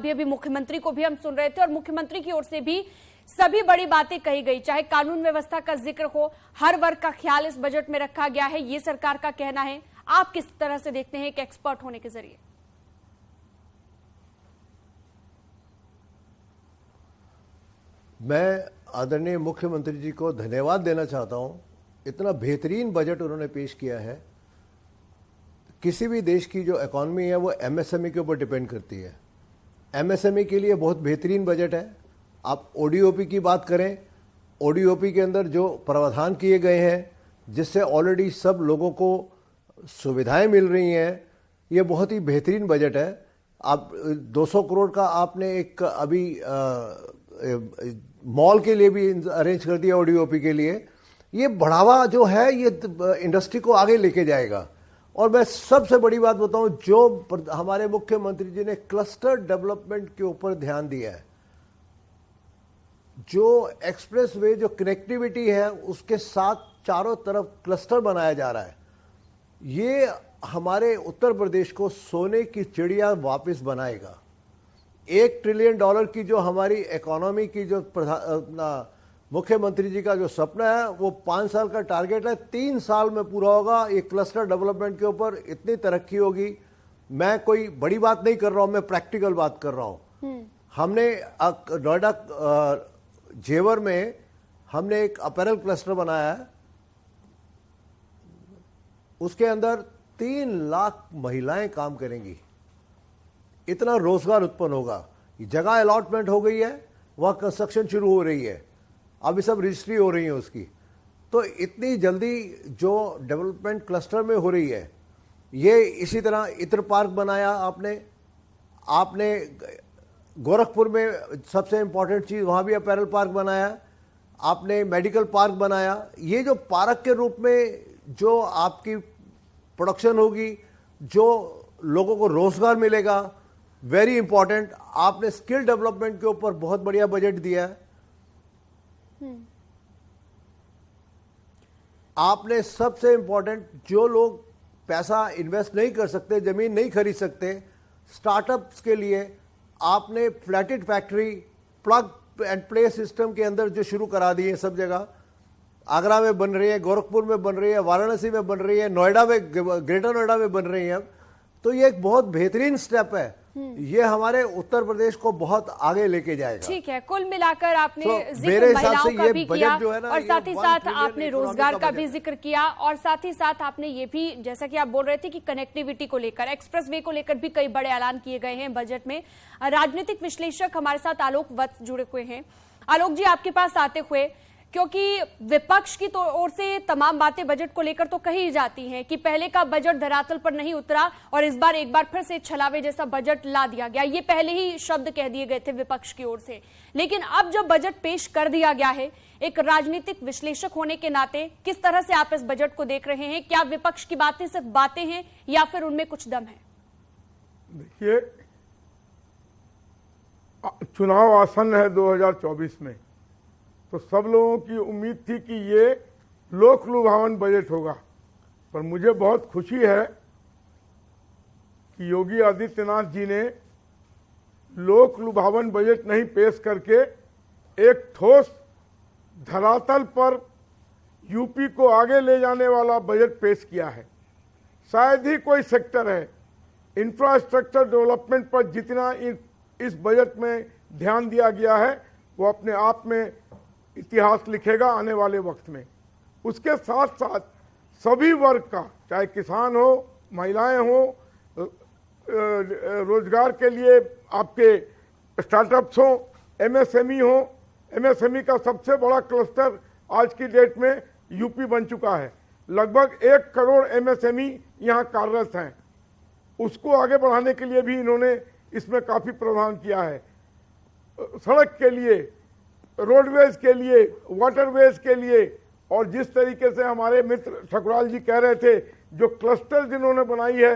अभी अभी मुख्यमंत्री को भी हम सुन रहे थे और मुख्यमंत्री की ओर से भी सभी बड़ी बातें कही गई, चाहे कानून व्यवस्था का जिक्र हो, हर वर्ग का ख्याल इस बजट में रखा गया है, ये सरकार का कहना है। आप किस तरह से देखते हैं एक एक्सपर्ट होने के जरिए? मैं आदरणीय मुख्यमंत्री जी को धन्यवाद देना चाहता हूं। इतना बेहतरीन बजट उन्होंने पेश किया है। किसी भी देश की जो इकॉनमी है वो एमएसएमई के ऊपर डिपेंड करती है। एमएसएमई के लिए बहुत बेहतरीन बजट है। आप ओडीओपी की बात करें, ओडीओपी के अंदर जो प्रावधान किए गए हैं जिससे ऑलरेडी सब लोगों को सुविधाएं मिल रही हैं, ये बहुत ही बेहतरीन बजट है। आप 200 करोड़ का आपने एक अभी मॉल के लिए भी अरेंज कर दिया ओडीओपी के लिए। ये बढ़ावा जो है ये इंडस्ट्री को आगे लेके जाएगा। और मैं सबसे बड़ी बात बताऊं, जो हमारे मुख्यमंत्री जी ने क्लस्टर डेवलपमेंट के ऊपर ध्यान दिया है, जो एक्सप्रेस वे, जो कनेक्टिविटी है उसके साथ चारों तरफ क्लस्टर बनाया जा रहा है, ये हमारे उत्तर प्रदेश को सोने की चिड़िया वापस बनाएगा। $1 ट्रिलियन की जो हमारी इकोनॉमी की जो मुख्यमंत्री जी का जो सपना है वो 5 साल का टारगेट है, 3 साल में पूरा होगा। ये क्लस्टर डेवलपमेंट के ऊपर इतनी तरक्की होगी। मैं कोई बड़ी बात नहीं कर रहा हूं, मैं प्रैक्टिकल बात कर रहा हूं। हमने नोएडा जेवर में हमने एक अपैरल क्लस्टर बनाया है। उसके अंदर 3 लाख महिलाएं काम करेंगी। इतना रोजगार उत्पन्न होगा। जगह अलॉटमेंट हो गई है, वहां कंस्ट्रक्शन शुरू हो रही है, अभी सब रजिस्ट्री हो रही है उसकी। तो इतनी जल्दी जो डेवलपमेंट क्लस्टर में हो रही है, ये इसी तरह इत्र पार्क बनाया आपने गोरखपुर में सबसे इंपॉर्टेंट चीज, वहां भी अपैरल पार्क बनाया, आपने मेडिकल पार्क बनाया। ये जो पार्क के रूप में जो आपकी प्रोडक्शन होगी, जो लोगों को रोजगार मिलेगा, वेरी इंपॉर्टेंट। आपने स्किल डेवलपमेंट के ऊपर बहुत बढ़िया बजट दिया है। आपने सबसे इंपॉर्टेंट, जो लोग पैसा इन्वेस्ट नहीं कर सकते, जमीन नहीं खरीद सकते, स्टार्टअप्स के लिए आपने flatted factory, plug and play system के अंदर जो शुरू करा दिए सब जगह। आगरा में बन रही है, गोरखपुर में बन रही है, वाराणसी में बन रही है, नोएडा में, ग्रेटर नोएडा में बन रही है। तो ये एक बहुत बेहतरीन स्टेप है। ये हमारे उत्तर प्रदेश को बहुत आगे लेके जाएगा। ठीक है, कुल मिलाकर आपने जिक्र महिलाओं का भी किया और साथ ही साथ आपने रोजगार का भी जिक्र किया और साथ ही साथ आपने ये भी, जैसा कि आप बोल रहे थे कि कनेक्टिविटी को लेकर, एक्सप्रेस वे को लेकर भी कई बड़े ऐलान किए गए हैं बजट में। राजनीतिक विश्लेषक हमारे साथ आलोक वत्स जुड़े हुए हैं। आलोक जी, आपके पास आते हुए, क्योंकि विपक्ष की ओर से तमाम बातें बजट को लेकर तो कही जाती हैं कि पहले का बजट धरातल पर नहीं उतरा और इस बार एक बार फिर से छलावे जैसा बजट ला दिया गया, ये पहले ही शब्द कह दिए गए थे विपक्ष की ओर से। लेकिन अब जब बजट पेश कर दिया गया है, एक राजनीतिक विश्लेषक होने के नाते किस तरह से आप इस बजट को देख रहे हैं? क्या विपक्ष की बातें सिर्फ बातें हैं या फिर उनमें कुछ दम है? देखिए, चुनाव आसन है 2024 में, तो सब लोगों की उम्मीद थी कि ये लोक लुभावन बजट होगा। पर मुझे बहुत खुशी है कि योगी आदित्यनाथ जी ने लोक लुभावन बजट नहीं पेश करके एक ठोस, धरातल पर यूपी को आगे ले जाने वाला बजट पेश किया है। शायद ही कोई सेक्टर है, इंफ्रास्ट्रक्चर डेवलपमेंट पर जितना इस बजट में ध्यान दिया गया है वो अपने आप में इतिहास लिखेगा आने वाले वक्त में। उसके साथ साथ सभी वर्ग का, चाहे किसान हो, महिलाएं हो, रोजगार के लिए आपके स्टार्टअप्स हो, एमएसएमई हो। एमएसएमई का सबसे बड़ा क्लस्टर आज की डेट में यूपी बन चुका है। लगभग 1 करोड़ एमएसएमई यहाँ कार्यरत हैं। उसको आगे बढ़ाने के लिए भी इन्होंने इसमें काफी प्रावधान किया है। सड़क के लिए, रोडवेज के लिए, वाटरवेज के लिए, और जिस तरीके से हमारे मित्र ठकुराल जी कह रहे थे, जो क्लस्टर जिन्होंने बनाई है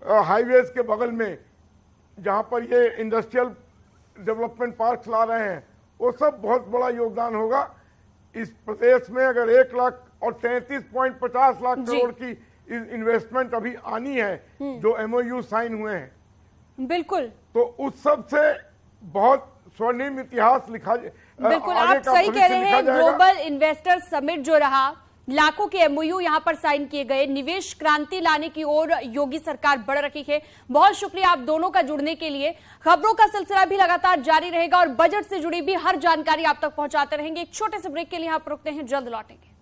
हाईवेज के बगल में, जहां पर ये इंडस्ट्रियल डेवलपमेंट पार्क ला रहे हैं, वो सब बहुत बड़ा योगदान होगा। इस प्रदेश में अगर 1 लाख और 33.50 लाख करोड़ की इन्वेस्टमेंट अभी आनी है, जो एमओयू साइन हुए हैं। बिल्कुल तो उस सब से बहुत स्वर्णिम इतिहास लिखा बिल्कुल आप सही कह रहे हैं। ग्लोबल इन्वेस्टर समिट जो रहा, लाखों के एमओयू यहां पर साइन किए गए, निवेश क्रांति लाने की ओर योगी सरकार बढ़ रही है। बहुत शुक्रिया आप दोनों का जुड़ने के लिए। खबरों का सिलसिला भी लगातार जारी रहेगा और बजट से जुड़ी भी हर जानकारी आप तक पहुंचाते रहेंगे। एक छोटे से ब्रेक के लिए यहां पर रुकते हैं, जल्द लौटेंगे।